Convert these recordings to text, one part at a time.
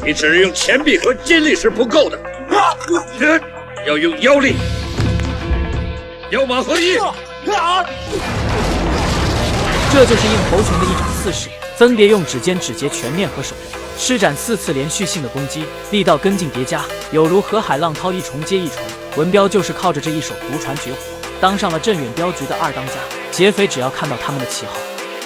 你只用钱币和金力是不够的，要用妖力、妖马合一。这就是应侯权的一掌4式，分别用指尖、指节、拳面和手刃施展4次连续性的攻击，力道跟进叠加，有如河海浪涛，一重接一重。文彪就是靠着这一手独传绝活，当上了镇远镖局的2当家。劫匪只要看到他们的旗号，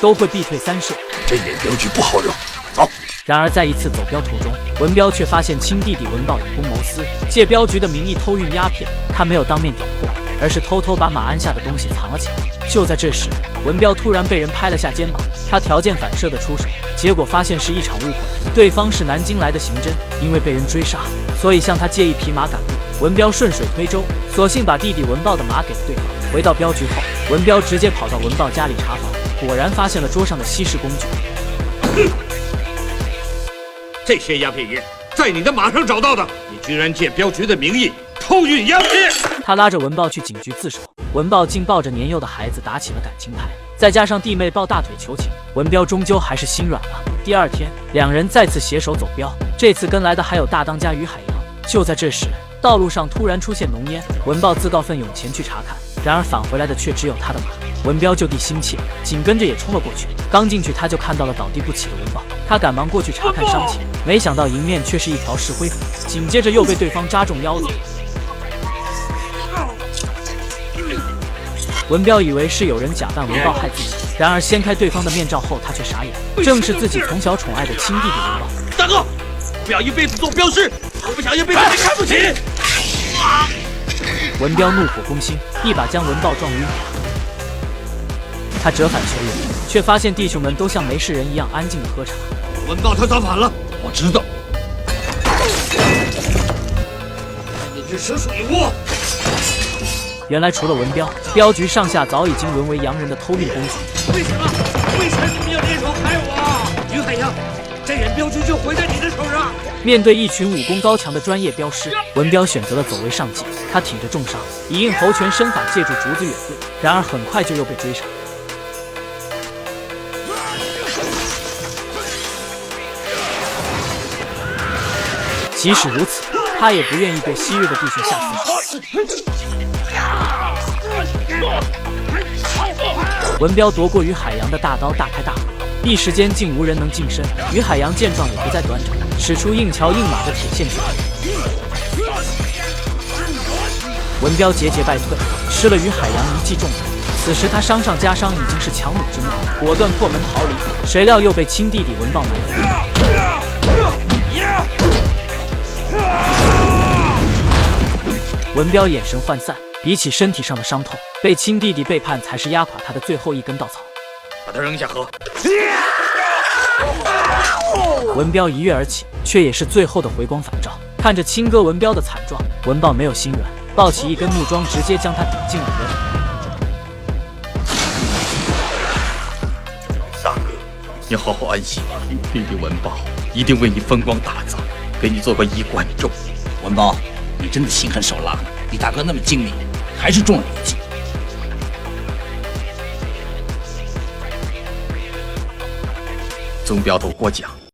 都会避退3舍。镇远镖局不好惹，走。然而在一次走镖途中，文彪却发现亲弟弟文豹以公谋私，借镖局的名义偷运鸦片。他没有当面点破，而是偷偷把马鞍下的东西藏了起来。就在这时，文彪突然被人拍了下肩膀，他条件反射的出手，结果发现是一场误会，对方是南京来的刑侦，因为被人追杀，所以向他借一匹马赶路。文彪顺水推舟，索性把弟弟文豹的马给了对方。回到镖局后，文彪直接跑到文豹家里查房，果然发现了桌上的稀释工具。这些鸦片叶在你的马上找到的，你居然借镖局的名义偷运鸦片！他拉着文豹去警局自首，文豹竟抱着年幼的孩子打起了感情牌，再加上弟妹抱大腿求情，文彪终究还是心软了。第2天，两人再次携手走镖，这次跟来的还有大当家于海洋。就在这时，道路上突然出现浓烟，文豹自告奋勇前去查看，然而返回来的却只有他的马。文彪就地心切，紧跟着也冲了过去。刚进去，他就看到了倒地不起的文豹，他赶忙过去查看伤情，没想到迎面却是一条石灰粉，紧接着又被对方扎中腰子。文彪以为是有人假扮文豹害自己，然而掀开对方的面罩后，他却傻眼，正是自己从小宠爱的亲弟弟文豹。大哥，不要一辈子做镖师，我不想一辈子被看不起。文彪怒火攻心，一把将文豹撞晕。他折返求援，却发现弟兄们都像没事人一样安静的喝茶。文豹他造反了，我知道。你这蛇属于我。原来除了文彪，镖局上下早已经沦为洋人的偷运工具。为什么你们要联手害我？于海洋，镇远镖局就毁在你的手上。面对一群武功高强的专业镖师，文彪选择了走为上计。他挺着重伤，以应侯权身法借助竹子远遁，然而很快就又被追上。即使如此，他也不愿意被昔日的弟兄下死手。文彪夺过于海洋的大刀，大开大合，一时间竟无人能近身。于海洋见状也不再短掌，使出硬桥硬马的铁线拳。文彪节节败退，吃了于海洋一记重锤。此时他伤上加伤，已经是强弩之末，果断破门逃离。谁料又被亲弟弟文豹埋伏。文彪眼神涣散，比起身体上的伤痛，被亲弟弟背叛才是压垮他的最后一根稻草。把他扔下河。文彪一跃而起，却也是最后的回光返照。看着亲哥文彪的惨状，文豹没有心软，抱起一根木桩，直接将他顶进了河里。大哥，你好好安息，弟弟文豹一定为你风光大葬，给你做个衣冠冢。文豹，你真的心狠手辣，你大哥那么精明，还是中了你的计。总镖头过奖。